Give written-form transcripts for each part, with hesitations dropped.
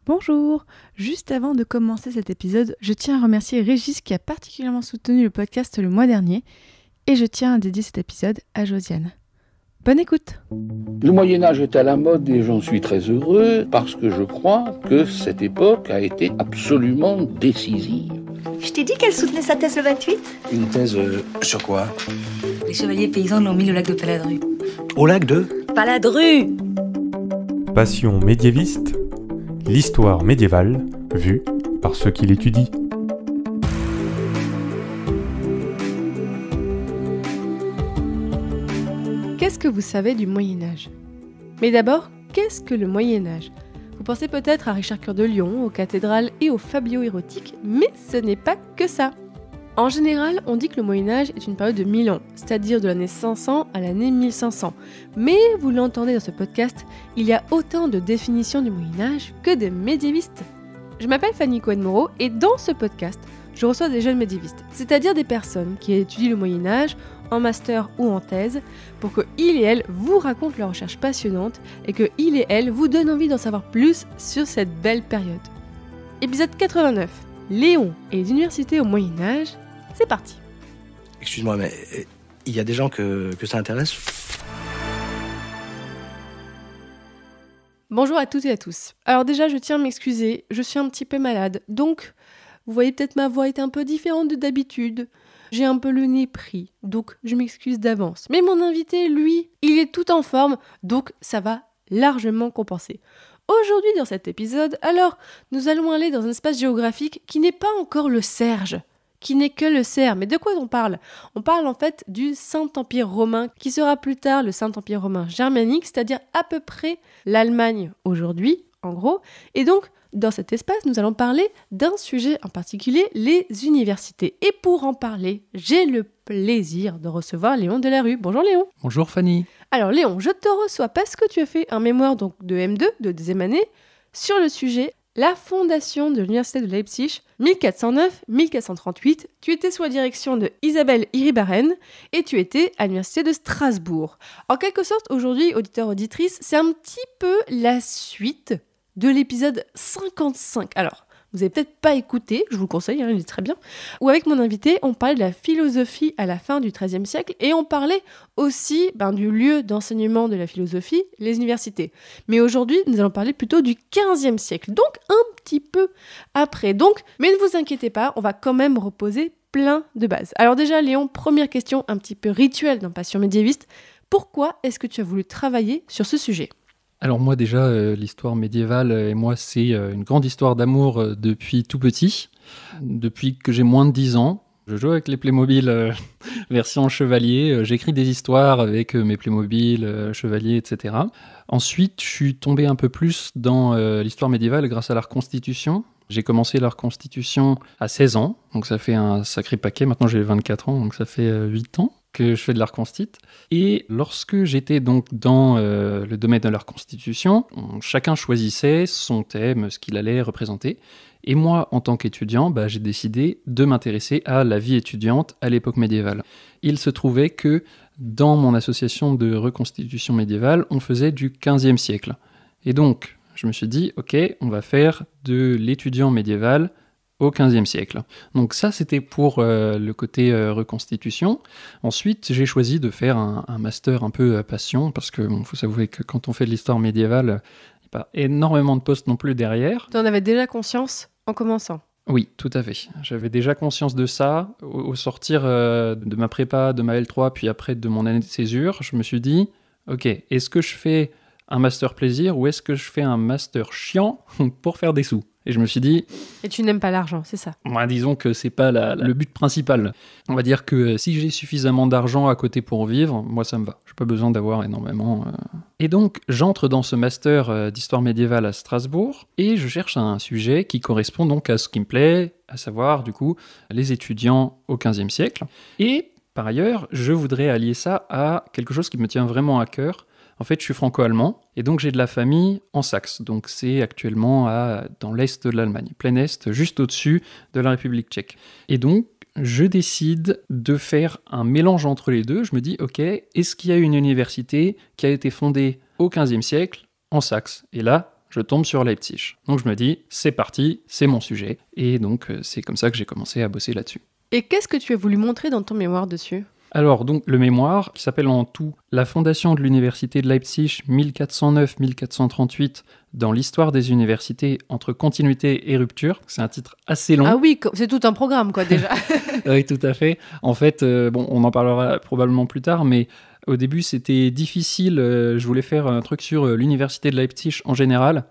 Bonjour! Juste avant de commencer cet épisode, je tiens à remercier Régis qui a particulièrement soutenu le podcast le mois dernier et je tiens à dédier cet épisode à Josiane. Bonne écoute! Le Moyen-Âge est à la mode et j'en suis très heureux parce que je crois que cette époque a été absolument décisive. Je t'ai dit qu'elle soutenait sa thèse le 28 ? Une thèse sur quoi ? Les chevaliers paysans l'ont mis au lac de Paladru. Au lac de Paladru ! Passion médiéviste, l'histoire médiévale vue par ceux qui l'étudient. Qu'est-ce que vous savez du Moyen-Âge ? Mais d'abord, qu'est-ce que le Moyen-Âge ? Vous pensez peut-être à Richard Cœur de Lion, aux cathédrales et aux fabliaux érotiques, mais ce n'est pas que ça. En général, on dit que le Moyen-Âge est une période de 1000 ans, c'est-à-dire de l'année 500 à l'année 1500. Mais vous l'entendez dans ce podcast, il y a autant de définitions du Moyen-Âge que de médiévistes. Je m'appelle Fanny Cohen-Moreau et dans ce podcast, je reçois des jeunes médiévistes, c'est-à-dire des personnes qui étudient le Moyen-Âge en master ou en thèse, pour que ils et elles vous racontent leurs recherches passionnantes et que ils et elles vous donnent envie d'en savoir plus sur cette belle période. Épisode 89, Léon et les universités au Moyen-Âge, c'est parti. Excuse-moi, mais il y a des gens que ça intéresse ? Bonjour à toutes et à tous. Alors déjà, je tiens à m'excuser, je suis un petit peu malade, donc vous voyez peut-être ma voix est un peu différente de d'habitude. J'ai un peu le nez pris, donc je m'excuse d'avance. Mais mon invité, lui, il est tout en forme, donc ça va largement compenser. Aujourd'hui, dans cet épisode, alors, nous allons aller dans un espace géographique qui n'est pas encore le Serge, qui n'est que le Cerf. Mais de quoi on parle ? On parle en fait du Saint-Empire romain, qui sera plus tard le Saint-Empire romain germanique, c'est-à-dire à peu près l'Allemagne aujourd'hui, en gros. Et donc, dans cet espace, nous allons parler d'un sujet en particulier, les universités. Et pour en parler, j'ai le plaisir de recevoir Léon Delarue. Bonjour Léon. Bonjour Fanny. Alors Léon, je te reçois parce que tu as fait un mémoire donc de M2, de deuxième année, sur le sujet la fondation de l'université de Leipzig, 1409-1438. Tu étais sous la direction de Isabelle Iribarren et tu étais à l'université de Strasbourg. En quelque sorte, aujourd'hui, auditeurs-auditrices, c'est un petit peu la suite de l'épisode 55. Alors, vous n'avez peut-être pas écouté, je vous le conseille, il est très bien, où avec mon invité, on parlait de la philosophie à la fin du XIIIe siècle et on parlait aussi du lieu d'enseignement de la philosophie, les universités. Mais aujourd'hui, nous allons parler plutôt du XVe siècle, donc un petit peu après. Donc, mais ne vous inquiétez pas, on va quand même reposer plein de bases. Alors déjà, Léon, première question un petit peu rituelle dans Passion médiéviste. Pourquoi est-ce que tu as voulu travailler sur ce sujet ? Alors moi déjà, l'histoire médiévale et moi c'est une grande histoire d'amour depuis tout petit. Depuis que j'ai moins de 10 ans, je joue avec les Playmobil version chevalier, j'écris des histoires avec mes Playmobil, chevaliers, etc. Ensuite, je suis tombé un peu plus dans l'histoire médiévale grâce à la reconstitution. J'ai commencé la reconstitution à 16 ans, donc ça fait un sacré paquet. Maintenant j'ai 24 ans, donc ça fait 8 ans que je fais de la reconstitution. Et lorsque j'étais donc dans le domaine de la reconstitution, chacun choisissait son thème, ce qu'il allait représenter. Et moi, en tant qu'étudiant, j'ai décidé de m'intéresser à la vie étudiante à l'époque médiévale. Il se trouvait que dans mon association de reconstitution médiévale, on faisait du XVe siècle. Et donc, je me suis dit, ok, on va faire de l'étudiant médiéval au XVe siècle. Donc ça, c'était pour le côté reconstitution. Ensuite, j'ai choisi de faire un master un peu passion, parce que faut s'avouer que quand on fait de l'histoire médiévale, il n'y a pas énormément de postes non plus derrière. Tu en avais déjà conscience en commençant ? Oui, tout à fait. J'avais déjà conscience de ça. Au sortir de ma prépa, de ma L3, puis après de mon année de césure, je me suis dit, ok, est-ce que je fais un master plaisir ou est-ce que je fais un master chiant pour faire des sous ? Et je me suis dit... Et tu n'aimes pas l'argent, c'est ça ? Disons que c'est pas le but principal. On va dire que si j'ai suffisamment d'argent à côté pour vivre, moi ça me va. J'ai pas besoin d'avoir énormément... Et donc, j'entre dans ce master d'histoire médiévale à Strasbourg et je cherche un sujet qui correspond donc à ce qui me plaît, à savoir, du coup, les étudiants au XVe siècle. Et, par ailleurs, je voudrais allier ça à quelque chose qui me tient vraiment à cœur. En fait, je suis franco-allemand, et donc j'ai de la famille en Saxe. Donc c'est actuellement dans l'est de l'Allemagne, plein est, juste au-dessus de la République tchèque. Et donc, je décide de faire un mélange entre les deux. Je me dis, ok, est-ce qu'il y a une université qui a été fondée au XVe siècle en Saxe ? Et là, je tombe sur Leipzig. Donc je me dis, c'est parti, c'est mon sujet. Et donc c'est comme ça que j'ai commencé à bosser là-dessus. Et qu'est-ce que tu as voulu montrer dans ton mémoire dessus ? Alors, donc, le mémoire, qui s'appelle en tout « La fondation de l'université de Leipzig 1409-1438 dans l'histoire des universités entre continuité et rupture », c'est un titre assez long. Ah oui, c'est tout un programme, quoi, déjà. Oui, tout à fait. En fait, on en parlera probablement plus tard, mais au début, c'était difficile. Je voulais faire un truc sur l'université de Leipzig en général,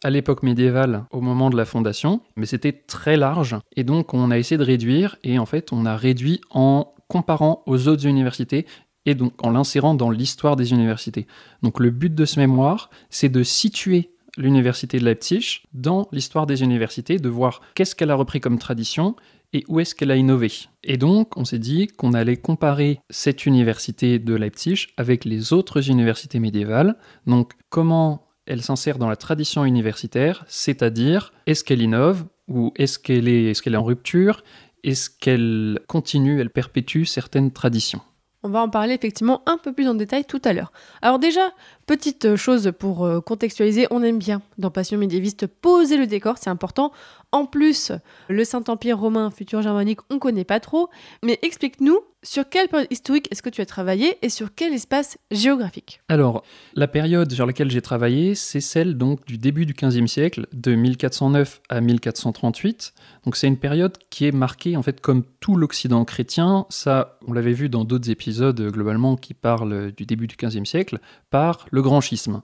à l'époque médiévale, au moment de la fondation, mais c'était très large. Et donc, on a essayé de réduire, et en fait, on a réduit en comparant aux autres universités et donc en l'insérant dans l'histoire des universités. Donc le but de ce mémoire, c'est de situer l'université de Leipzig dans l'histoire des universités, de voir qu'est-ce qu'elle a repris comme tradition et où est-ce qu'elle a innové. Et donc, on s'est dit qu'on allait comparer cette université de Leipzig avec les autres universités médiévales. Donc, comment elle s'insère dans la tradition universitaire, c'est-à-dire, est-ce qu'elle innove ou est-ce qu'elle est en rupture ? Est-ce qu'elle continue, elle perpétue certaines traditions ? On va en parler effectivement un peu plus en détail tout à l'heure. Alors déjà, petite chose pour contextualiser, on aime bien dans Passion médiéviste poser le décor, c'est important. En plus, le Saint-Empire romain, futur germanique, on connaît pas trop. Mais explique-nous, sur quelle période historique est-ce que tu as travaillé et sur quel espace géographique ? Alors, la période sur laquelle j'ai travaillé, c'est celle donc du début du XVe siècle, de 1409 à 1438. Donc c'est une période qui est marquée, en fait, comme tout l'Occident chrétien. Ça, on l'avait vu dans d'autres épisodes, globalement, qui parlent du début du XVe siècle, par le grand schisme.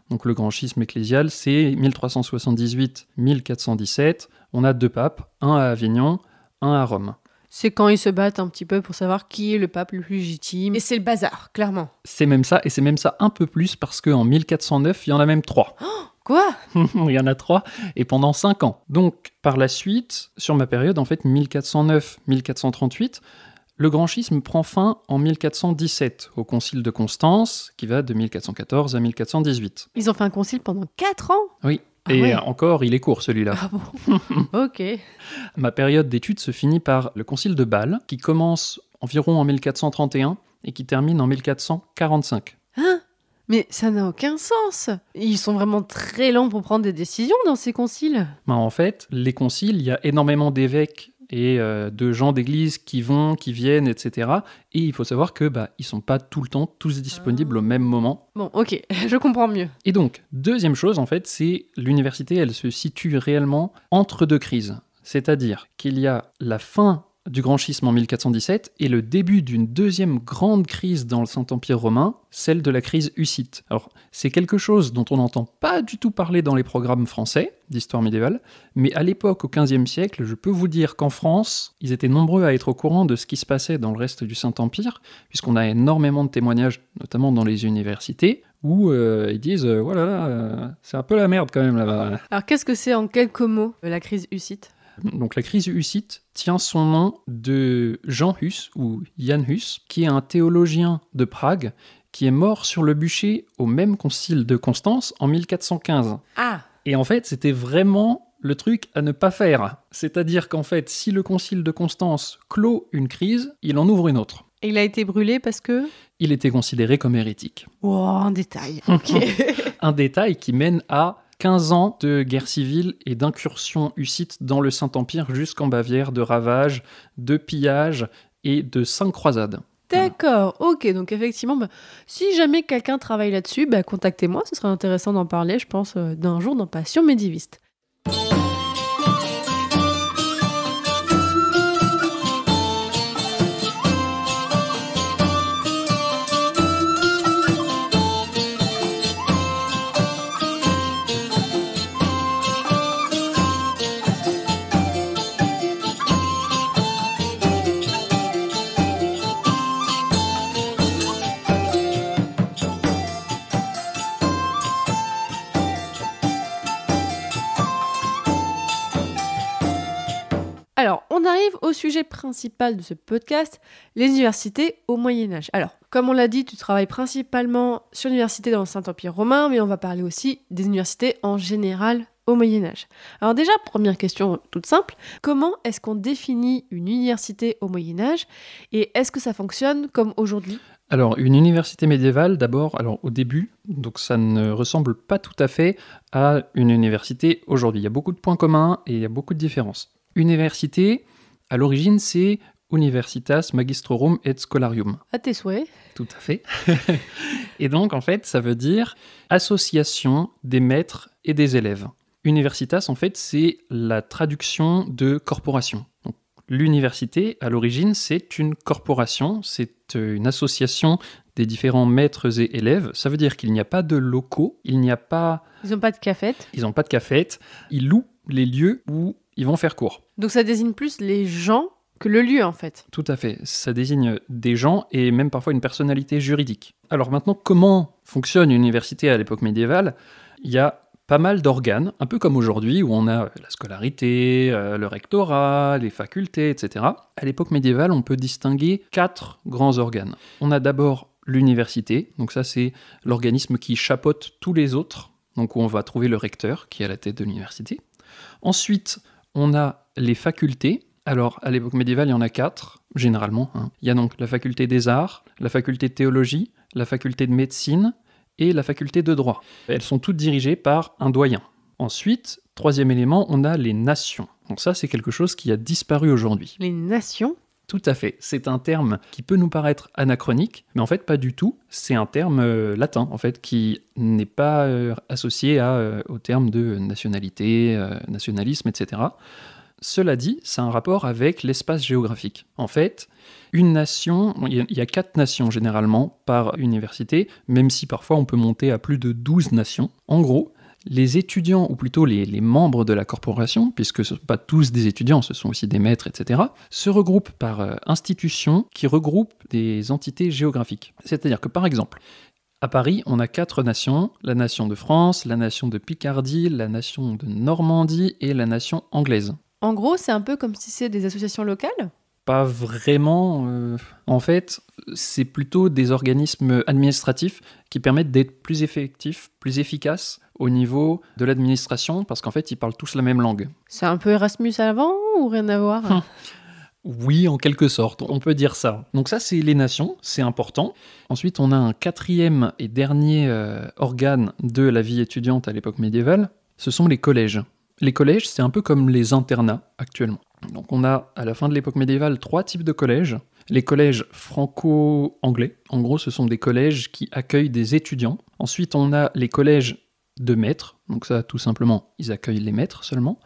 Donc le grand schisme ecclésial, c'est 1378-1417. On a 2 papes, un à Avignon, un à Rome. C'est quand ils se battent un petit peu pour savoir qui est le pape le plus légitime. Et c'est le bazar, clairement. C'est même ça, et c'est même ça un peu plus, parce qu'en 1409, il y en a même 3. Quoi ? Il y en a 3, et pendant 5 ans. Donc, par la suite, sur ma période, en fait, 1409-1438, le grand schisme prend fin en 1417, au concile de Constance, qui va de 1414 à 1418. Ils ont fait un concile pendant 4 ans ? Oui, Ah et ouais. encore, il est court celui-là. Ah bon ? Ok. Ma période d'études se finit par le concile de Bâle, qui commence environ en 1431 et qui termine en 1445. Hein ? Mais ça n'a aucun sens. Ils sont vraiment très lents pour prendre des décisions dans ces conciles. Ben, en fait, les conciles, il y a énormément d'évêques et de gens d'église qui vont, qui viennent, etc. Et il faut savoir que ils sont pas tout le temps tous disponibles au même moment. Bon, ok, je comprends mieux. Et donc, deuxième chose, en fait, c'est l'université, elle se situe réellement entre 2 crises. C'est-à-dire qu'il y a la fin du grand schisme en 1417 et le début d'une deuxième grande crise dans le Saint-Empire romain, celle de la crise hussite. Alors, c'est quelque chose dont on n'entend pas du tout parler dans les programmes français d'histoire médiévale, mais à l'époque, au XVe siècle, je peux vous dire qu'en France, ils étaient nombreux à être au courant de ce qui se passait dans le reste du Saint-Empire, puisqu'on a énormément de témoignages, notamment dans les universités, où ils disent voilà, c'est un peu la merde quand même là-bas. Alors qu'est-ce que c'est en quelques mots, la crise hussite ? Donc la crise hussite tient son nom de Jean Hus, ou Jan Hus, qui est un théologien de Prague, qui est mort sur le bûcher au même concile de Constance en 1415. Ah ! Et en fait, c'était vraiment le truc à ne pas faire. C'est-à-dire qu'en fait, si le concile de Constance clôt une crise, il en ouvre une autre. Et il a été brûlé parce que... Il était considéré comme hérétique. Oh, un détail. Ok. Un détail qui mène à 15 ans de guerre civile et d'incursion hussite dans le Saint-Empire jusqu'en Bavière, de ravages, de pillages et de 5 croisades. D'accord, ok, donc effectivement, si jamais quelqu'un travaille là-dessus, contactez-moi, ce serait intéressant d'en parler, je pense, d'un jour dans Passion médiéviste. Alors, on arrive au sujet principal de ce podcast, les universités au Moyen-Âge. Alors, comme on l'a dit, tu travailles principalement sur l'université dans le Saint-Empire romain, mais on va parler aussi des universités en général au Moyen-Âge. Alors déjà, première question toute simple, comment est-ce qu'on définit une université au Moyen-Âge et est-ce que ça fonctionne comme aujourd'hui ? Alors, une université médiévale, d'abord, alors au début, donc ça ne ressemble pas tout à fait à une université aujourd'hui. Il y a beaucoup de points communs et il y a beaucoup de différences. Université, à l'origine, c'est Universitas Magistrorum et Scholarium. À tes souhaits. Tout à fait. Et donc, en fait, ça veut dire association des maîtres et des élèves. Universitas, en fait, c'est la traduction de corporation. Donc, l'université, à l'origine, c'est une corporation, c'est une association des différents maîtres et élèves. Ça veut dire qu'il n'y a pas de locaux, il n'y a pas... Ils n'ont pas de cafette. Ils n'ont pas de cafette, ils louent les lieux où ils vont faire cours. Donc ça désigne plus les gens que le lieu en fait. Tout à fait, ça désigne des gens et même parfois une personnalité juridique. Alors maintenant, comment fonctionne une université à l'époque médiévale ? Il y a pas mal d'organes, un peu comme aujourd'hui, où on a la scolarité, le rectorat, les facultés, etc. À l'époque médiévale, on peut distinguer 4 grands organes. On a d'abord l'université, donc ça c'est l'organisme qui chapeaute tous les autres, donc où on va trouver le recteur qui est à la tête de l'université. Ensuite, on a les facultés. Alors, à l'époque médiévale, il y en a 4, généralement. Il y a donc la faculté des arts, la faculté de théologie, la faculté de médecine, et la faculté de droit. Elles sont toutes dirigées par un doyen. Ensuite, troisième élément, on a les nations. Donc ça, c'est quelque chose qui a disparu aujourd'hui. Les nations ? Tout à fait. C'est un terme qui peut nous paraître anachronique, mais en fait, pas du tout. C'est un terme latin, en fait, qui n'est pas associé au terme de nationalité, nationalisme, etc. Cela dit, c'est un rapport avec l'espace géographique. En fait, une nation, il y a 4 nations généralement par université, même si parfois on peut monter à plus de 12 nations. En gros, les étudiants, ou plutôt les membres de la corporation, puisque ce ne sont pas tous des étudiants, ce sont aussi des maîtres, etc., se regroupent par institutions qui regroupent des entités géographiques. C'est-à-dire que par exemple, à Paris, on a 4 nations, la nation de France, la nation de Picardie, la nation de Normandie et la nation anglaise. En gros, c'est un peu comme si c'est des associations locales ? Pas vraiment. En fait, c'est plutôt des organismes administratifs qui permettent d'être plus effectifs, plus efficaces au niveau de l'administration, parce qu'en fait, ils parlent tous la même langue. C'est un peu Erasmus avant ou rien à voir ? Oui, en quelque sorte, on peut dire ça. Donc ça, c'est les nations, c'est important. Ensuite, on a un 4e et dernier organe de la vie étudiante à l'époque médiévale, ce sont les collèges. Les collèges, c'est un peu comme les internats actuellement. Donc on a, à la fin de l'époque médiévale, 3 types de collèges. Les collèges franco-anglais, en gros, ce sont des collèges qui accueillent des étudiants. Ensuite, on a les collèges de maîtres, donc ça, tout simplement, ils accueillent les maîtres seulement.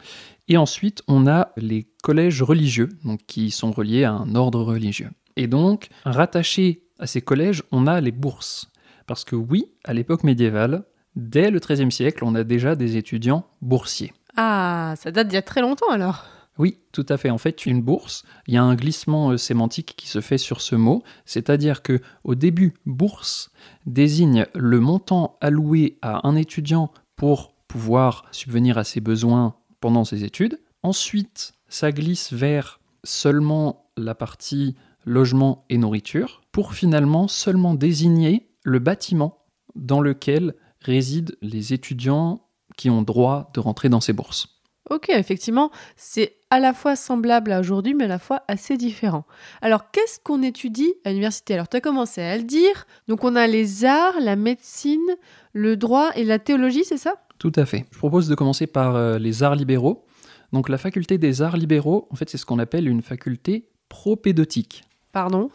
Et ensuite, on a les collèges religieux, donc qui sont reliés à un ordre religieux. Et donc, rattachés à ces collèges, on a les bourses. Parce que oui, à l'époque médiévale, dès le XIIIe siècle, on a déjà des étudiants boursiers. Ah, ça date d'il y a très longtemps alors. Oui, tout à fait. En fait, une bourse, il y a un glissement sémantique qui se fait sur ce mot, c'est-à-dire que au début, bourse désigne le montant alloué à un étudiant pour pouvoir subvenir à ses besoins pendant ses études. Ensuite, ça glisse vers seulement la partie logement et nourriture, pour finalement seulement désigner le bâtiment dans lequel résident les étudiants qui ont droit de rentrer dans ces bourses. Ok, effectivement, c'est à la fois semblable à aujourd'hui, mais à la fois assez différent. Alors, qu'est-ce qu'on étudie à l'université ? Alors, tu as commencé à le dire. Donc, on a les arts, la médecine, le droit et la théologie, c'est ça ? Tout à fait. Je propose de commencer par les arts libéraux. Donc, la faculté des arts libéraux, en fait, c'est ce qu'on appelle une faculté propédeutique. Pardon ?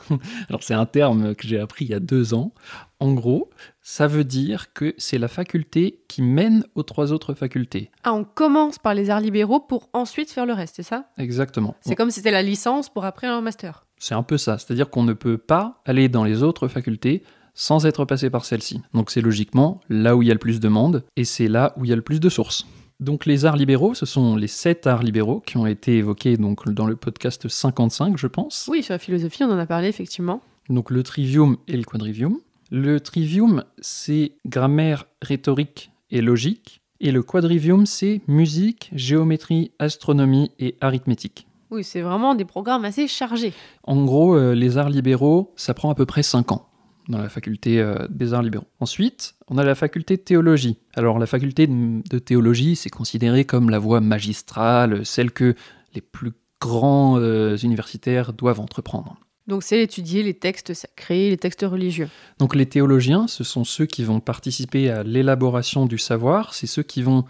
Alors, c'est un terme que j'ai appris il y a 2 ans. En gros, ça veut dire que c'est la faculté qui mène aux 3 autres facultés. Ah, on commence par les arts libéraux pour ensuite faire le reste, c'est ça ? Exactement. C'est comme si c'était la licence pour après un master. C'est un peu ça. C'est-à-dire qu'on ne peut pas aller dans les autres facultés sans être passé par celle-ci. Donc, c'est logiquement là où il y a le plus de monde et c'est là où il y a le plus de sources. Donc les arts libéraux, ce sont les 7 arts libéraux qui ont été évoqués donc, dans le podcast 55, je pense. Oui, sur la philosophie, on en a parlé, effectivement. Donc le trivium et le quadrivium. Le trivium, c'est grammaire, rhétorique et logique. Et le quadrivium, c'est musique, géométrie, astronomie et arithmétique. Oui, c'est vraiment des programmes assez chargés. En gros, les arts libéraux, ça prend à peu près 5 ans. Dans la faculté des arts libéraux. Ensuite, on a la faculté de théologie. Alors, la faculté de théologie, c'est considéré comme la voie magistrale, celle que les plus grands universitaires doivent entreprendre. Donc c'est étudier les textes sacrés, les textes religieux. Donc les théologiens, ce sont ceux qui vont participer à l'élaboration du savoir, c'est ceux qui vont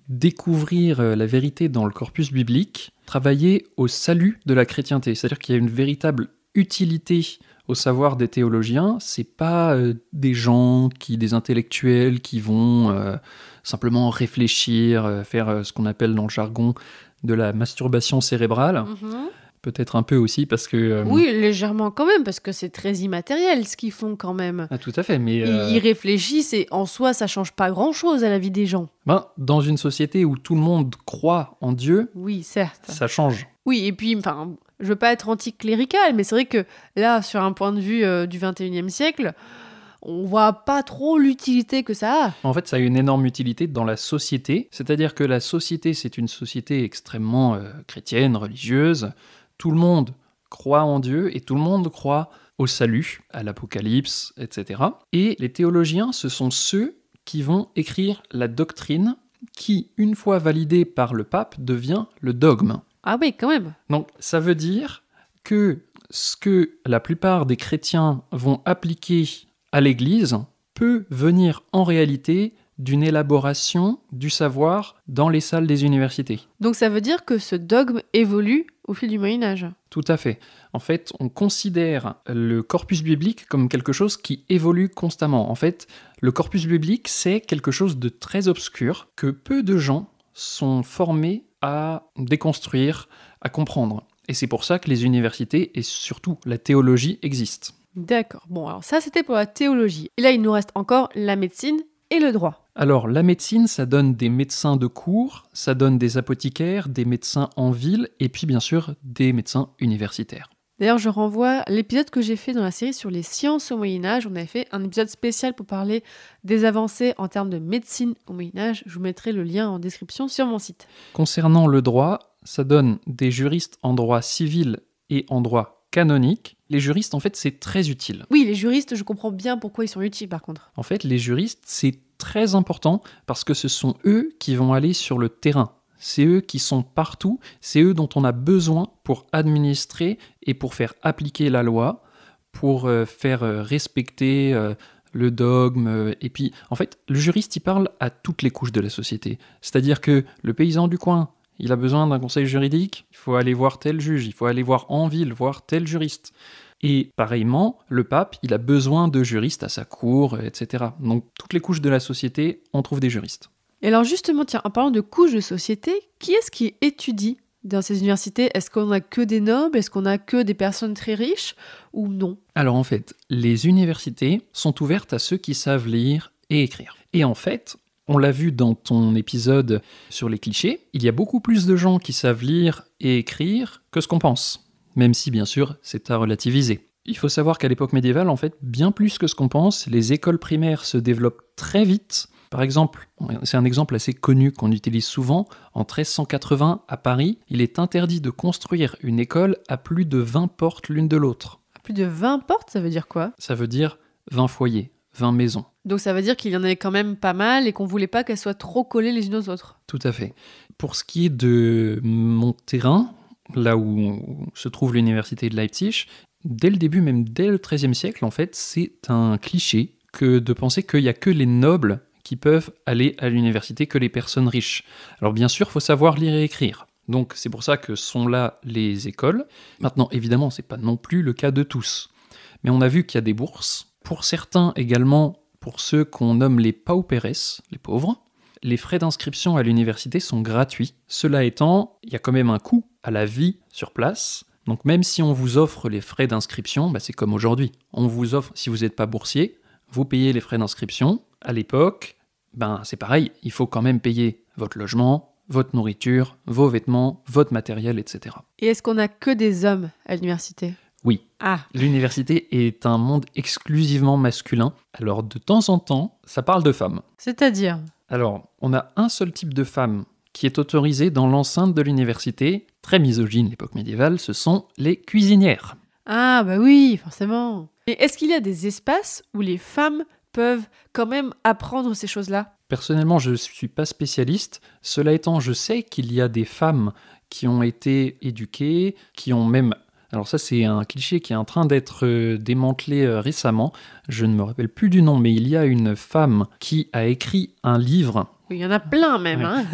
découvrir la vérité dans le corpus biblique, travailler au salut de la chrétienté. C'est-à-dire qu'il y a une véritable utilité au savoir des théologiens. C'est pas des intellectuels qui vont simplement réfléchir, faire ce qu'on appelle dans le jargon de la masturbation cérébrale. Peut-être un peu aussi parce que... Oui, légèrement quand même, parce que c'est très immatériel ce qu'ils font quand même. Ah, tout à fait, mais... Ils réfléchissent et en soi, ça change pas grand-chose à la vie des gens. Dans une société où tout le monde croit en Dieu, oui, certes. Ça change. Oui, et puis, je veux pas être anticlérical, mais c'est vrai que là, sur un point de vue du 21e siècle, on voit pas trop l'utilité que ça a. En fait, ça a une énorme utilité dans la société, c'est-à-dire que la société, c'est une société extrêmement chrétienne, religieuse. Tout le monde croit en Dieu et tout le monde croit au salut, à l'Apocalypse, etc. Et les théologiens, ce sont ceux qui vont écrire la doctrine qui, une fois validée par le pape, devient le dogme. Ah oui, quand même. Donc, ça veut dire que ce que la plupart des chrétiens vont appliquer à l'Église peut venir en réalité d'une élaboration du savoir dans les salles des universités. Donc ça veut dire que ce dogme évolue au fil du Moyen-Âge. Tout à fait. En fait, on considère le corpus biblique comme quelque chose qui évolue constamment. En fait, le corpus biblique, c'est quelque chose de très obscur que peu de gens sont formés à déconstruire, à comprendre. Et c'est pour ça que les universités et surtout la théologie existent. D'accord. Bon, alors ça, c'était pour la théologie. Et là, il nous reste encore la médecine et le droit. Alors, la médecine, ça donne des médecins de cours, ça donne des apothicaires, des médecins en ville, et puis bien sûr, des médecins universitaires. D'ailleurs, je renvoie à l'épisode que j'ai fait dans la série sur les sciences au Moyen-Âge. On avait fait un épisode spécial pour parler des avancées en termes de médecine au Moyen-Âge. Je vous mettrai le lien en description sur mon site. Concernant le droit, ça donne des juristes en droit civil et en droit canonique. Les juristes, en fait, c'est très utile. Oui, les juristes, je comprends bien pourquoi ils sont utiles, par contre. En fait, les juristes, c'est très important parce que ce sont eux qui vont aller sur le terrain. C'est eux qui sont partout, c'est eux dont on a besoin pour administrer et pour faire appliquer la loi, pour faire respecter le dogme. Et puis, en fait, le juriste, il parle à toutes les couches de la société. C'est-à-dire que le paysan du coin, il a besoin d'un conseil juridique, il faut aller voir tel juge, il faut aller voir en ville, voir tel juriste. Et pareillement, le pape, il a besoin de juristes à sa cour, etc. Donc, toutes les couches de la société, on trouve des juristes. Et alors justement, tiens, en parlant de couches de société, qui est-ce qui étudie dans ces universités? Est-ce qu'on a que des nobles? Est-ce qu'on a que des personnes très riches? Ou non? Alors en fait, les universités sont ouvertes à ceux qui savent lire et écrire. Et en fait, on l'a vu dans ton épisode sur les clichés, il y a beaucoup plus de gens qui savent lire et écrire que ce qu'on pense. Même si, bien sûr, c'est à relativiser. Il faut savoir qu'à l'époque médiévale, en fait, bien plus que ce qu'on pense, les écoles primaires se développent très vite. Par exemple, c'est un exemple assez connu qu'on utilise souvent, en 1380 à Paris, il est interdit de construire une école à plus de 20 portes l'une de l'autre. Plus de 20 portes, ça veut dire quoi? Ça veut dire 20 foyers, 20 maisons. Donc ça veut dire qu'il y en avait quand même pas mal et qu'on voulait pas qu'elles soient trop collées les unes aux autres. Tout à fait. Pour ce qui est de mon terrain, là où se trouve l'université de Leipzig, dès le début, même dès le XIIIe siècle, en fait, c'est un cliché que de penser qu'il n'y a que les nobles qui peuvent aller à l'université, que les personnes riches. Alors bien sûr, il faut savoir lire et écrire. Donc c'est pour ça que sont là les écoles. Maintenant, évidemment, ce n'est pas non plus le cas de tous. Mais on a vu qu'il y a des bourses. Pour certains également, pour ceux qu'on nomme les pauperes, les pauvres, les frais d'inscription à l'université sont gratuits. Cela étant, il y a quand même un coût à la vie sur place. Donc même si on vous offre les frais d'inscription, c'est comme aujourd'hui. On vous offre, si vous n'êtes pas boursier, vous payez les frais d'inscription. À l'époque, c'est pareil, il faut quand même payer votre logement, votre nourriture, vos vêtements, votre matériel, etc. Et est-ce qu'on a que des hommes à l'université? Oui. Ah. L'université est un monde exclusivement masculin. Alors de temps en temps, ça parle de femmes. C'est-à-dire? Alors, on a un seul type de femme qui est autorisé dans l'enceinte de l'université, très misogyne l'époque médiévale, ce sont les cuisinières. Ah bah oui, forcément. Et est-ce qu'il y a des espaces où les femmes peuvent quand même apprendre ces choses-là? Personnellement, je ne suis pas spécialiste. Cela étant, je sais qu'il y a des femmes qui ont été éduquées, qui ont même Alors ça, c'est un cliché qui est en train d'être démantelé récemment. Je ne me rappelle plus du nom, mais il y a une femme qui a écrit un livre. Oui, il y en a plein même. Hein.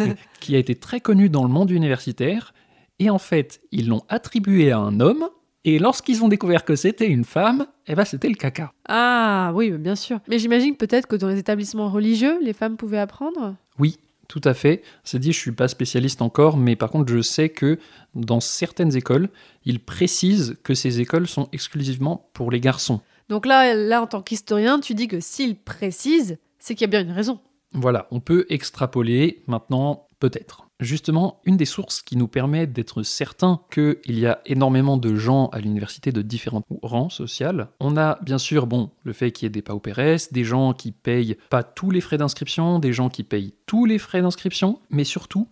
Qui a été très connu dans le monde universitaire. Et en fait, ils l'ont attribué à un homme. Et lorsqu'ils ont découvert que c'était une femme, eh ben c'était le caca. Ah oui, bien sûr. Mais j'imagine peut-être que dans les établissements religieux, les femmes pouvaient apprendre. Oui, tout à fait. C'est dit, je suis pas spécialiste encore, mais par contre, je sais que dans certaines écoles, ils précisent que ces écoles sont exclusivement pour les garçons. Donc là, en tant qu'historien, tu dis que s'ils précisent, c'est qu'il y a bien une raison. Voilà, on peut extrapoler maintenant, peut-être. Justement, une des sources qui nous permet d'être certain qu'il y a énormément de gens à l'université de différents rangs sociaux, on a bien sûr le fait qu'il y ait des paupérès, des gens qui payent pas tous les frais d'inscription, des gens qui payent tous les frais d'inscription, mais surtout,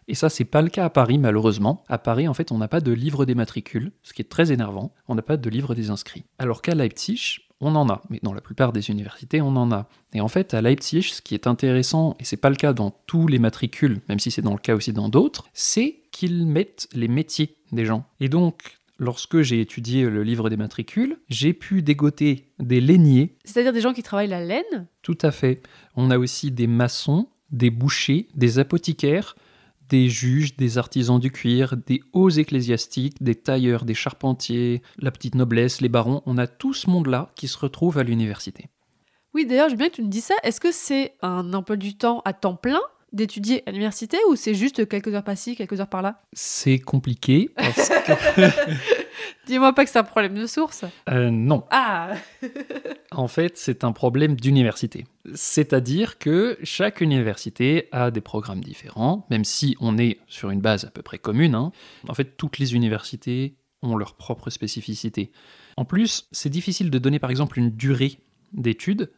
et ça c'est pas le cas à Paris malheureusement, à Paris en fait on n'a pas de livre des matricules, ce qui est très énervant, on n'a pas de livre des inscrits. Alors qu'à Leipzig, on en a, mais dans la plupart des universités, on en a. Et en fait, à Leipzig, ce qui est intéressant, et c'est pas le cas dans tous les matricules, même si c'est dans le cas aussi dans d'autres, c'est qu'ils mettent les métiers des gens. Et donc, lorsque j'ai étudié le livre des matricules, j'ai pu dégoter des lainiers. C'est-à-dire des gens qui travaillent la laine ? Tout à fait. On a aussi des maçons, des bouchers, des apothicaires, des juges, des artisans du cuir, des hauts ecclésiastiques, des tailleurs, des charpentiers, la petite noblesse, les barons, on a tout ce monde-là qui se retrouve à l'université. Oui, d'ailleurs, j'aime bien que tu me dises ça. Est-ce que c'est un emploi du temps à temps plein d'étudier à l'université ou c'est juste quelques heures par-ci, quelques heures par-là ? C'est compliqué parce que... Dis-moi pas que c'est un problème de source. Non. Ah. En fait, c'est un problème d'université. C'est-à-dire que chaque université a des programmes différents, même si on est sur une base à peu près commune. En fait, toutes les universités ont leur propre spécificité. En plus, c'est difficile de donner par exemple une durée d'études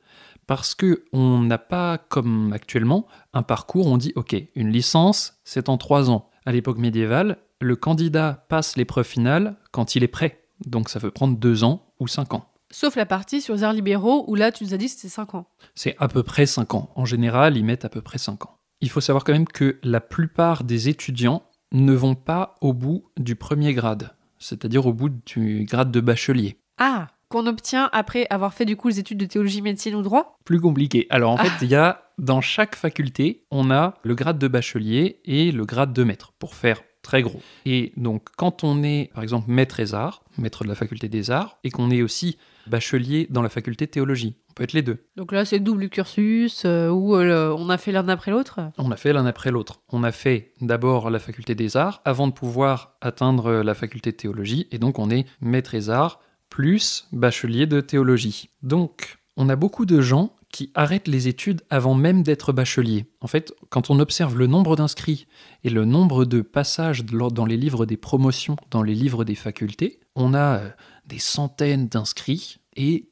parce qu'on n'a pas, comme actuellement, un parcours où on dit « Ok, une licence, c'est en 3 ans ». À l'époque médiévale, le candidat passe l'épreuve finale quand il est prêt. Donc ça peut prendre 2 ans ou 5 ans. Sauf la partie sur les arts libéraux où là, tu nous as dit que c'était 5 ans. C'est à peu près 5 ans. En général, ils mettent à peu près 5 ans. Il faut savoir quand même que la plupart des étudiants ne vont pas au bout du premier grade, c'est-à-dire au bout du grade de bachelier. Ah, qu'on obtient après avoir fait du coup les études de théologie, médecine ou droit ? Plus compliqué. Alors en fait, il y a dans chaque faculté, on a le grade de bachelier et le grade de maître, pour faire très gros. Et donc quand on est par exemple maître des arts, maître de la faculté des arts, et qu'on est aussi bachelier dans la faculté de théologie, on peut être les deux. Donc là, c'est double cursus où on a fait l'un après l'autre ? On a fait l'un après l'autre. On a fait d'abord la faculté des arts avant de pouvoir atteindre la faculté de théologie, et donc on est maître des arts plus bachelier de théologie. Donc, on a beaucoup de gens qui arrêtent les études avant même d'être bachelier. En fait, quand on observe le nombre d'inscrits et le nombre de passages dans les livres des promotions, dans les livres des facultés, on a des centaines d'inscrits et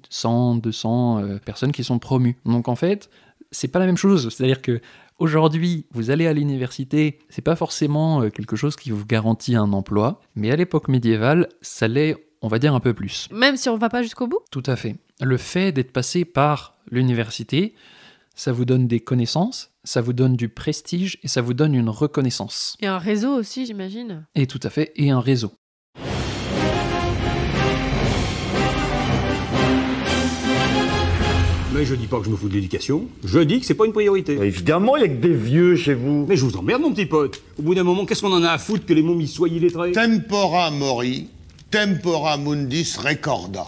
100, 200 personnes qui sont promues. Donc en fait, c'est pas la même chose. C'est-à-dire que aujourd'hui, vous allez à l'université, c'est pas forcément quelque chose qui vous garantit un emploi, mais à l'époque médiévale, ça l'est, on va dire, un peu plus. Même si on va pas jusqu'au bout ? Tout à fait. Le fait d'être passé par l'université, ça vous donne des connaissances, ça vous donne du prestige et ça vous donne une reconnaissance. Et un réseau aussi, j'imagine. Et tout à fait, et un réseau. Mais je dis pas que je me fous de l'éducation, je dis que c'est pas une priorité. Évidemment, il y a que des vieux chez vous. Mais je vous emmerde, mon petit pote. Au bout d'un moment, qu'est-ce qu'on en a à foutre que les momies soient illettrés ? Tempora mori, tempora mundis recorda.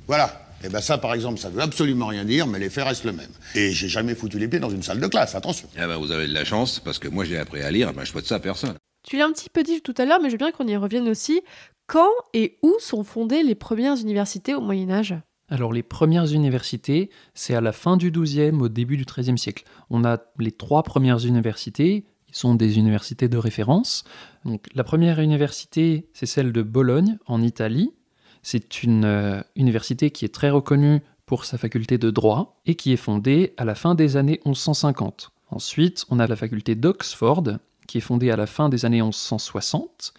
Voilà. Et ben ça, par exemple, ça veut absolument rien dire, mais les faits restent le même. Et j'ai jamais foutu les pieds dans une salle de classe, attention. Ah ben vous avez de la chance, parce que moi j'ai appris à lire, je souhaite ça à personne. Tu l'as un petit peu dit tout à l'heure, mais je veux bien qu'on y revienne aussi. Quand et où sont fondées les premières universités au Moyen-Âge ? Alors les premières universités, c'est à la fin du XIIe, au début du XIIIe siècle. On a les 3 premières universités, qui sont des universités de référence. Donc, la première université, c'est celle de Bologne, en Italie. C'est une université qui est très reconnue pour sa faculté de droit et qui est fondée à la fin des années 1150. Ensuite, on a la faculté d'Oxford, qui est fondée à la fin des années 1160.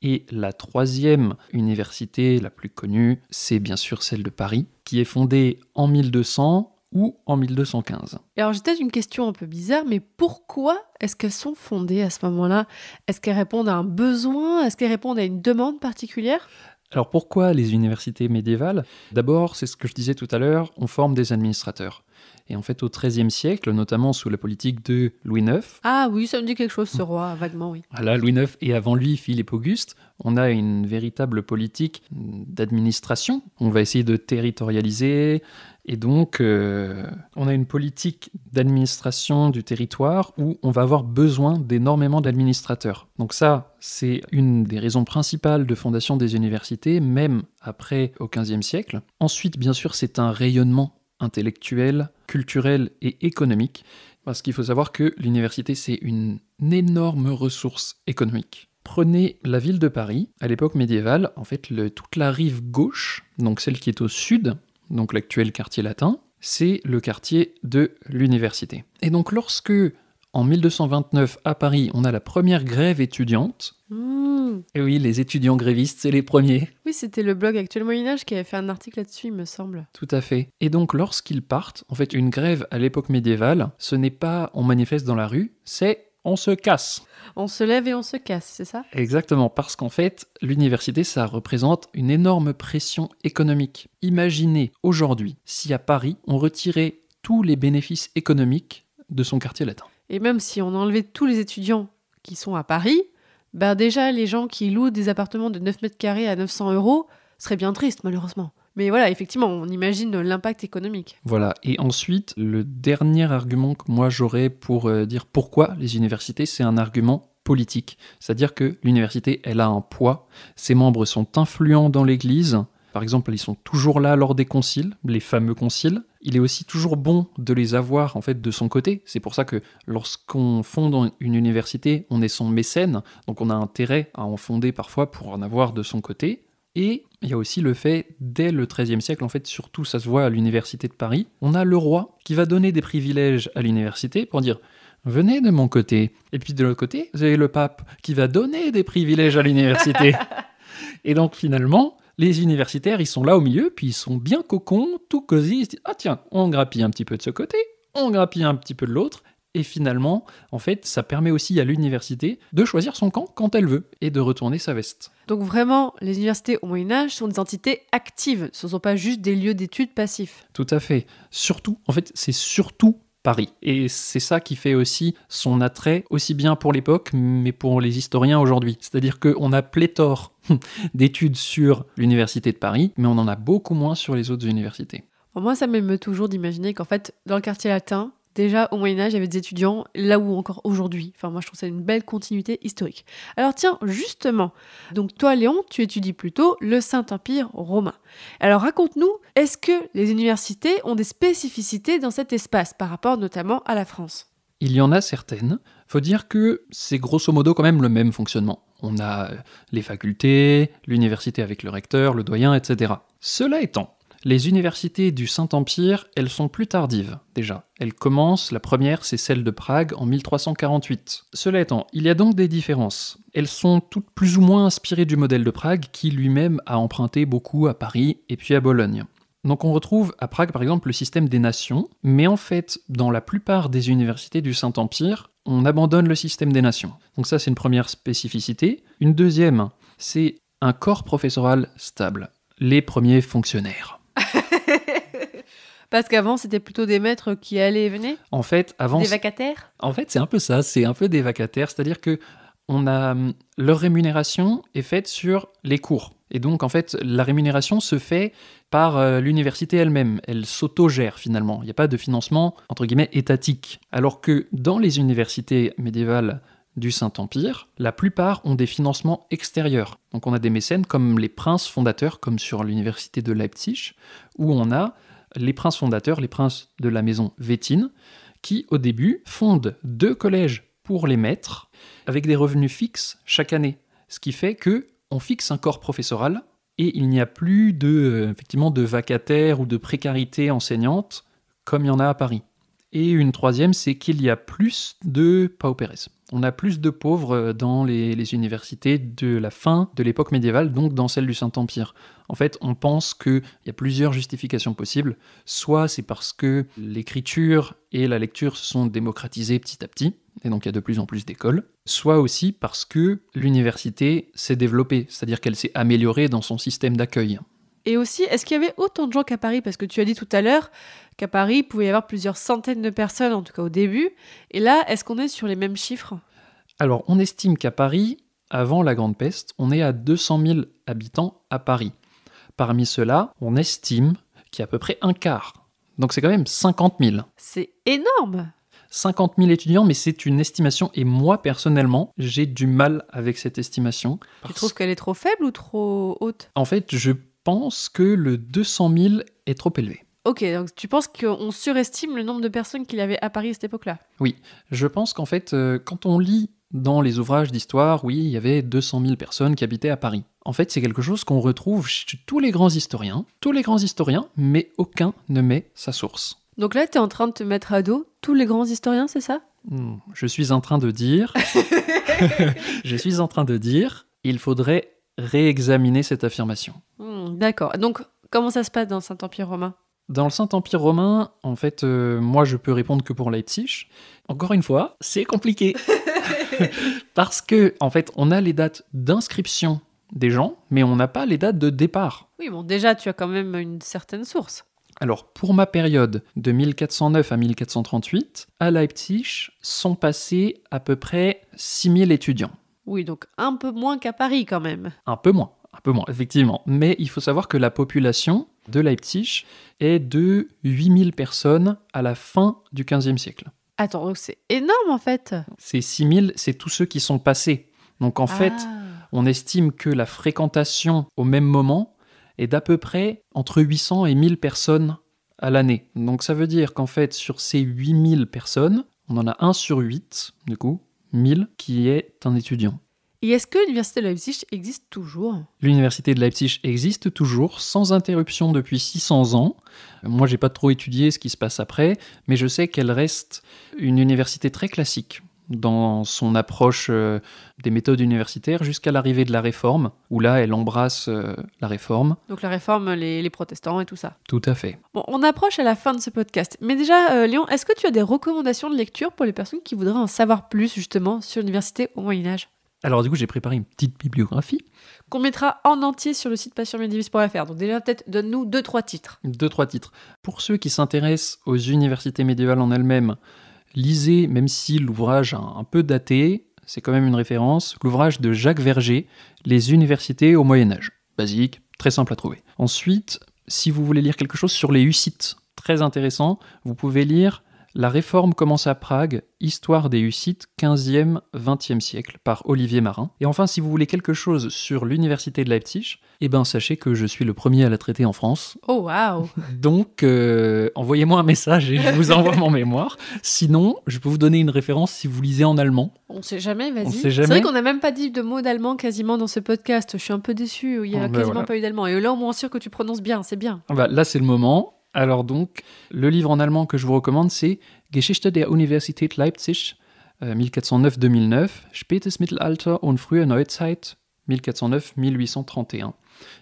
Et la 3e université la plus connue, c'est bien sûr celle de Paris, qui est fondée en 1200, ou en 1215. Et alors j'ai peut-être une question un peu bizarre, mais pourquoi est-ce qu'elles sont fondées à ce moment-là? Est-ce qu'elles répondent à un besoin? Est-ce qu'elles répondent à une demande particulière? Alors pourquoi les universités médiévales? D'abord, c'est ce que je disais tout à l'heure, on forme des administrateurs. Et en fait, au XIIIe siècle, notamment sous la politique de Louis IX... Ah oui, ça me dit quelque chose, ce roi, vaguement, oui. Voilà, Louis IX et avant lui, Philippe Auguste, on a une véritable politique d'administration. On va essayer de territorialiser. Et donc, on a une politique d'administration du territoire où on va avoir besoin d'énormément d'administrateurs. Donc ça, c'est une des raisons principales de fondation des universités, même après au XVe siècle. Ensuite, bien sûr, c'est un rayonnement intellectuel, culturel et économique, parce qu'il faut savoir que l'université, c'est une énorme ressource économique. Prenez la ville de Paris, à l'époque médiévale, en fait, toute la rive gauche, donc celle qui est au sud, donc l'actuel quartier latin, c'est le quartier de l'université. Et donc lorsque, en 1229, à Paris, on a la première grève étudiante, et oui, les étudiants grévistes, c'est les premiers. Oui, c'était le blog Actuel Moyen-Âge qui avait fait un article là-dessus, il me semble. Tout à fait. Et donc lorsqu'ils partent, en fait, une grève à l'époque médiévale, ce n'est pas on manifeste dans la rue, c'est on se casse. On se lève et on se casse, c'est ça? Exactement, parce qu'en fait, l'université, ça représente une énorme pression économique. Imaginez aujourd'hui, si à Paris, on retirait tous les bénéfices économiques de son quartier latin. Et même si on enlevait tous les étudiants qui sont à Paris, ben déjà, les gens qui louent des appartements de 9 mètres carrés à 900 € seraient bien tristes, malheureusement. Mais voilà, effectivement, on imagine l'impact économique. Voilà, et ensuite, le dernier argument que moi j'aurais pour dire pourquoi les universités, c'est un argument politique. C'est-à-dire que l'université, elle a un poids, ses membres sont influents dans l'Église. Par exemple, ils sont toujours là lors des conciles, les fameux conciles. Il est aussi toujours bon de les avoir en fait de son côté. C'est pour ça que lorsqu'on fonde une université, on est son mécène, donc on a intérêt à en fonder parfois pour en avoir de son côté. Et il y a aussi le fait, dès le XIIIe siècle, en fait, surtout ça se voit à l'université de Paris, on a le roi qui va donner des privilèges à l'université pour dire « venez de mon côté ». Et puis de l'autre côté, vous avez le pape qui va donner des privilèges à l'université. Et donc finalement, les universitaires, ils sont là au milieu, puis ils sont bien cocons, tout cosy, ils se disent « ah tiens, on grappille un petit peu de ce côté, on grappille un petit peu de l'autre ». Et finalement, en fait, ça permet aussi à l'université de choisir son camp quand elle veut et de retourner sa veste. Donc vraiment, les universités au Moyen-Âge sont des entités actives, ce ne sont pas juste des lieux d'études passifs. Tout à fait. Surtout, en fait, c'est surtout Paris. Et c'est ça qui fait aussi son attrait, aussi bien pour l'époque, mais pour les historiens aujourd'hui. C'est-à-dire qu'on a pléthore d'études sur l'université de Paris, mais on en a beaucoup moins sur les autres universités. Bon, moi, ça m'émeut toujours d'imaginer qu'en fait, dans le quartier latin, déjà, au Moyen-Âge, il y avait des étudiants, là où encore aujourd'hui. Enfin, moi, je trouve ça une belle continuité historique. Alors tiens, justement, donc toi, Léon, tu étudies plutôt le Saint-Empire romain. Alors raconte-nous, est-ce que les universités ont des spécificités dans cet espace, par rapport notamment à la France ? Il y en a certaines. Faut dire que c'est grosso modo quand même le même fonctionnement. On a les facultés, l'université avec le recteur, le doyen, etc. Cela étant, les universités du Saint-Empire, elles sont plus tardives, déjà. Elles commencent, la première, c'est celle de Prague, en 1348. Cela étant, il y a donc des différences. Elles sont toutes plus ou moins inspirées du modèle de Prague, qui lui-même a emprunté beaucoup à Paris et puis à Bologne. Donc on retrouve à Prague, par exemple, le système des nations, mais en fait, dans la plupart des universités du Saint-Empire, on abandonne le système des nations. Donc ça, c'est une première spécificité. Une deuxième, c'est un corps professoral stable. Les premiers fonctionnaires. Parce qu'avant, c'était plutôt des maîtres qui allaient et venaient ? En fait, avant... Des vacataires ? En fait, c'est un peu ça, c'est un peu des vacataires, c'est-à-dire que leur rémunération est faite sur les cours. Et donc, en fait, la rémunération se fait par l'université elle-même. Elle s'autogère, finalement. Il n'y a pas de financement, entre guillemets, étatique. Alors que dans les universités médiévales du Saint-Empire, la plupart ont des financements extérieurs. Donc on a des mécènes comme les princes fondateurs, comme sur l'université de Leipzig, où on a les princes fondateurs, les princes de la maison Wettin, qui au début fondent 2 collèges pour les maîtres, avec des revenus fixes chaque année. Ce qui fait qu'on fixe un corps professoral, et il n'y a plus effectivement de vacataires ou de précarité enseignante, comme il y en a à Paris. Et une troisième, c'est qu'il y a plus de paupérès. On a plus de pauvres dans les universités de la fin de l'époque médiévale, donc dans celle du Saint-Empire. En fait, on pense qu'il y a plusieurs justifications possibles. Soit c'est parce que l'écriture et la lecture se sont démocratisées petit à petit, et donc il y a de plus en plus d'écoles. Soit aussi parce que l'université s'est développée, c'est-à-dire qu'elle s'est améliorée dans son système d'accueil. Et aussi, est-ce qu'il y avait autant de gens qu'à Paris? Parce que tu as dit tout à l'heure qu'à Paris, il pouvait y avoir plusieurs centaines de personnes, en tout cas au début. Et là, est-ce qu'on est sur les mêmes chiffres? Alors, on estime qu'à Paris, avant la Grande Peste, on est à 200 000 habitants à Paris. Parmi ceux-là, on estime qu'il y a à peu près un quart. Donc c'est quand même 50 000. C'est énorme! 50 000 étudiants, mais c'est une estimation. Et moi, personnellement, j'ai du mal avec cette estimation. Tu trouves qu'elle est trop faible ou trop haute? En fait, je pense que le 200 000 est trop élevé. Ok, donc tu penses qu'on surestime le nombre de personnes qu'il y avait à Paris à cette époque-là? Oui, je pense qu'en fait, quand on lit dans les ouvrages d'histoire, oui, il y avait 200 000 personnes qui habitaient à Paris. En fait, c'est quelque chose qu'on retrouve chez tous les grands historiens, mais aucun ne met sa source. Donc là, tu es en train de te mettre à dos tous les grands historiens, c'est ça? Je suis en train de dire... il faudrait réexaminer cette affirmation. D'accord. Donc, comment ça se passe dans le Saint-Empire romain? Dans le Saint-Empire romain, en fait, moi, je peux répondre que pour Leipzig. Encore une fois, c'est compliqué. Parce que, en fait, on a les dates d'inscription des gens, mais on n'a pas les dates de départ. Oui, bon, déjà, tu as quand même une certaine source. Alors, pour ma période de 1409 à 1438, à Leipzig sont passés à peu près 6000 étudiants. Oui, donc un peu moins qu'à Paris quand même. Un peu moins, effectivement. Mais il faut savoir que la population de Leipzig est de 8000 personnes à la fin du XVe siècle. Attends, donc c'est énorme en fait. Ces 6000, c'est tous ceux qui sont passés. Donc en fait, on estime que la fréquentation au même moment est d'à peu près entre 800 et 1000 personnes à l'année. Donc ça veut dire qu'en fait, sur ces 8000 personnes, on en a 1 sur 8, du coup, 1000, qui est un étudiant. Et est-ce que l'université de Leipzig existe toujours? L'université de Leipzig existe toujours, sans interruption depuis 600 ans. Moi, j'ai pas trop étudié ce qui se passe après, mais je sais qu'elle reste une université très classique dans son approche des méthodes universitaires jusqu'à l'arrivée de la Réforme, où là, elle embrasse la Réforme. Donc la Réforme, les protestants et tout ça. Tout à fait. Bon, on approche à la fin de ce podcast. Mais déjà, Léon, est-ce que tu as des recommandations de lecture pour les personnes qui voudraient en savoir plus, justement, sur l'université au Moyen-Âge? Alors du coup, j'ai préparé une petite bibliographie. Qu'on mettra en entier sur le site passionmédiéviste.fr. Donc déjà, peut-être, donne-nous 2-3 titres. 2-3 titres. Pour ceux qui s'intéressent aux universités médiévales en elles-mêmes, lisez, même si l'ouvrage est un peu daté, c'est quand même une référence, l'ouvrage de Jacques Verger, Les universités au Moyen-Âge. Basique, très simple à trouver. Ensuite, si vous voulez lire quelque chose sur les Hussites, très intéressant, vous pouvez lire La Réforme commence à Prague, Histoire des Hussites, 15e, 20e siècle, par Olivier Marin. Et enfin, si vous voulez quelque chose sur l'université de Leipzig, eh ben, sachez que je suis le premier à la traiter en France. Oh, waouh! Donc, envoyez-moi un message et je vous envoie mon mémoire. Sinon, je peux vous donner une référence si vous lisez en allemand. On sait jamais, vas-y. On sait jamais. C'est vrai qu'on n'a même pas dit de mots d'allemand quasiment dans ce podcast. Je suis un peu déçue, il n'y a quasiment pas eu d'allemand. Et là, au moins sûr que tu prononces bien, c'est bien. Bah, là, c'est le moment. Alors donc, le livre en allemand que je vous recommande, c'est Geschichte der Universität Leipzig, 1409-2009, Spätes Mittelalter und frühe Neuzeit, 1409-1831.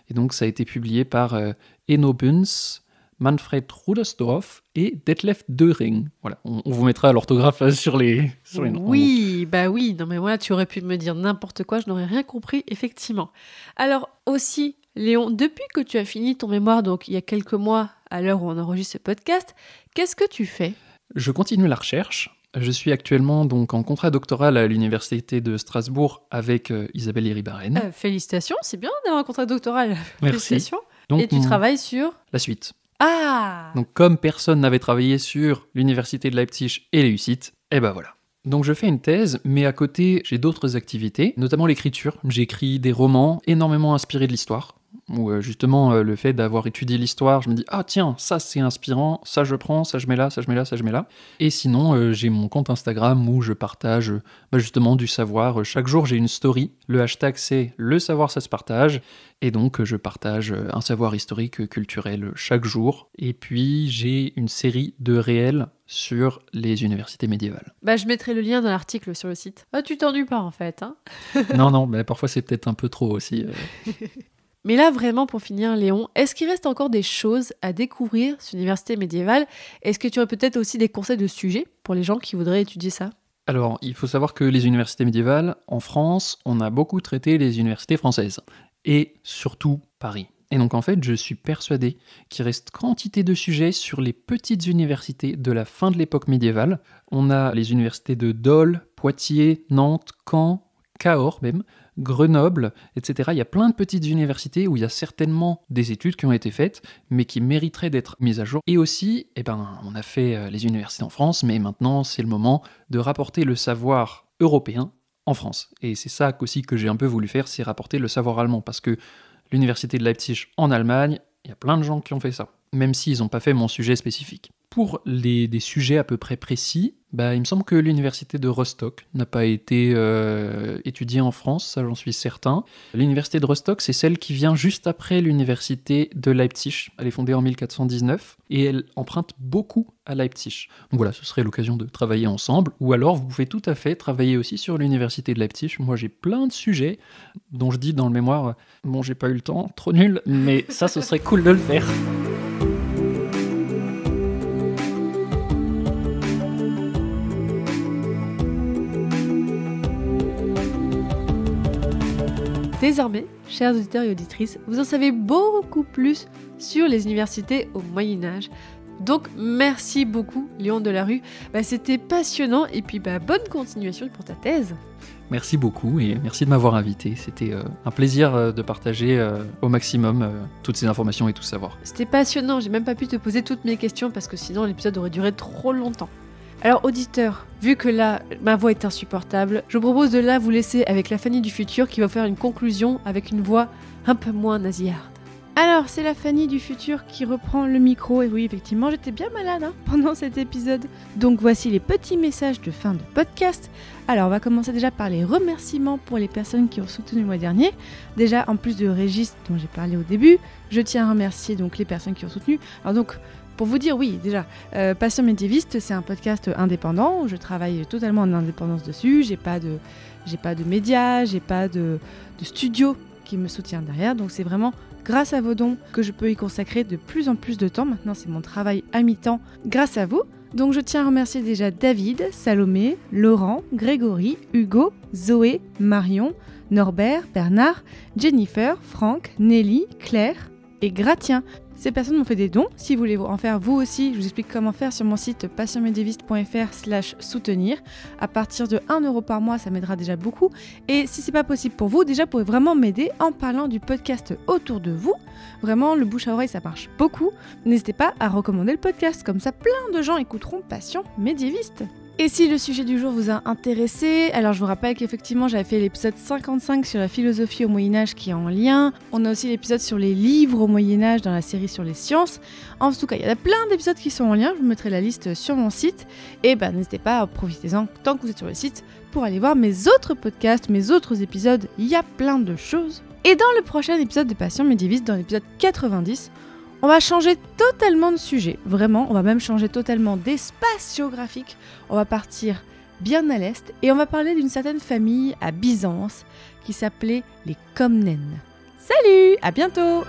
Et donc, ça a été publié par Enno Büns, Manfred Rudersdorf et Detlef Döring. Voilà, on vous mettra l'orthographe sur les noms. Oui, bah oui, non mais voilà, tu aurais pu me dire n'importe quoi, je n'aurais rien compris, effectivement. Alors aussi, Léon, depuis que tu as fini ton mémoire, donc il y a quelques mois, à l'heure où on enregistre ce podcast, qu'est-ce que tu fais? Je continue la recherche. Je suis actuellement donc en contrat doctoral à l'université de Strasbourg avec Isabelle Iribarren. Félicitations, c'est bien d'avoir un contrat doctoral. Merci. Félicitations. Donc, et tu travailles sur la suite. Ah! Donc comme personne n'avait travaillé sur l'université de Leipzig et les Hussites, et ben voilà. Donc je fais une thèse, mais à côté j'ai d'autres activités, notamment l'écriture. J'écris des romans énormément inspirés de l'histoire. où justement le fait d'avoir étudié l'histoire, je me dis ah tiens, ça c'est inspirant, ça je prends, ça je mets là, ça je mets là, ça je mets là. Et sinon j'ai mon compte Instagram où je partage justement du savoir. Chaque jour j'ai une story, le hashtag c'est le savoir ça se partage, et donc je partage un savoir historique culturel chaque jour. Et puis j'ai une série de réels sur les universités médiévales. Je mettrai le lien dans l'article sur le site. Ah, tu t'ennuies pas en fait, hein? Non, mais parfois c'est peut-être un peu trop aussi. Mais là, vraiment, pour finir, Léon, est-ce qu'il reste encore des choses à découvrir sur l'université médiévale? Est-ce que tu aurais peut-être aussi des conseils de sujets pour les gens qui voudraient étudier ça? Alors, il faut savoir que les universités médiévales, en France, on a beaucoup traité les universités françaises. Et surtout Paris. Et donc en fait, je suis persuadé qu'il reste quantité de sujets sur les petites universités de la fin de l'époque médiévale. On a les universités de Dole, Poitiers, Nantes, Caen, Cahors même, Grenoble, etc. Il y a plein de petites universités où il y a certainement des études qui ont été faites, mais qui mériteraient d'être mises à jour. Et aussi, on a fait les universités en France, mais maintenant c'est le moment de rapporter le savoir européen en France. Et c'est ça aussi que j'ai un peu voulu faire, c'est rapporter le savoir allemand, parce que l'université de Leipzig en Allemagne, il y a plein de gens qui ont fait ça, même s'ils n'ont pas fait mon sujet spécifique. Pour des sujets à peu près précis, il me semble que l'université de Rostock n'a pas été étudiée en France, ça j'en suis certain. L'université de Rostock, c'est celle qui vient juste après l'université de Leipzig. Elle est fondée en 1419 et elle emprunte beaucoup à Leipzig. Donc voilà, ce serait l'occasion de travailler ensemble. Ou alors, vous pouvez tout à fait travailler aussi sur l'université de Leipzig. Moi, j'ai plein de sujets dont je dis dans le mémoire « Bon, j'ai pas eu le temps, trop nul, mais ça, ce serait cool de le faire ». Désormais, chers auditeurs et auditrices, vous en savez beaucoup plus sur les universités au Moyen-Âge. Donc, merci beaucoup, Léon Delarue. C'était passionnant et puis bonne continuation pour ta thèse. Merci beaucoup et merci de m'avoir invité. C'était un plaisir de partager au maximum toutes ces informations et tout savoir. C'était passionnant, j'ai même pas pu te poser toutes mes questions parce que sinon l'épisode aurait duré trop longtemps. Alors auditeurs, vu que là, ma voix est insupportable, je vous propose de là vous laisser avec la Fanny du futur qui va faire une conclusion avec une voix un peu moins nasillarde. Alors, c'est la Fanny du futur qui reprend le micro, et oui, effectivement, j'étais bien malade pendant cet épisode. Donc voici les petits messages de fin de podcast. Alors, on va commencer déjà par les remerciements pour les personnes qui ont soutenu le mois dernier. Déjà, en plus de Régis dont j'ai parlé au début, je tiens à remercier donc les personnes qui ont soutenu. Alors donc, pour vous dire, oui, déjà, Passion médiéviste, c'est un podcast indépendant, où je travaille totalement en indépendance dessus, j'ai pas de médias, j'ai pas de studio qui me soutient derrière, donc c'est vraiment grâce à vos dons que je peux y consacrer de plus en plus de temps. Maintenant, c'est mon travail à mi-temps grâce à vous. Donc je tiens à remercier déjà David, Salomé, Laurent, Grégory, Hugo, Zoé, Marion, Norbert, Bernard, Jennifer, Franck, Nelly, Claire et Gratien. Ces personnes m'ont fait des dons. Si vous voulez en faire vous aussi, je vous explique comment faire sur mon site passionmédiéviste.fr/soutenir. À partir de 1 € par mois, ça m'aidera déjà beaucoup. Et si c'est pas possible pour vous, déjà vous pouvez vraiment m'aider en parlant du podcast autour de vous. Vraiment, le bouche à oreille, ça marche beaucoup. N'hésitez pas à recommander le podcast, comme ça plein de gens écouteront Passion médiéviste. Et si le sujet du jour vous a intéressé, alors je vous rappelle qu'effectivement j'avais fait l'épisode 55 sur la philosophie au Moyen-Âge qui est en lien. On a aussi l'épisode sur les livres au Moyen-Âge dans la série sur les sciences. En tout cas, il y a plein d'épisodes qui sont en lien, je vous mettrai la liste sur mon site. Et n'hésitez pas, profitez-en tant que vous êtes sur le site pour aller voir mes autres podcasts, mes autres épisodes, il y a plein de choses. Et dans le prochain épisode de Passion médiéviste, dans l'épisode 90, on va changer totalement de sujet, vraiment, on va même changer totalement d'espace géographique. On va partir bien à l'est et on va parler d'une certaine famille à Byzance qui s'appelait les Comnènes. Salut, à bientôt!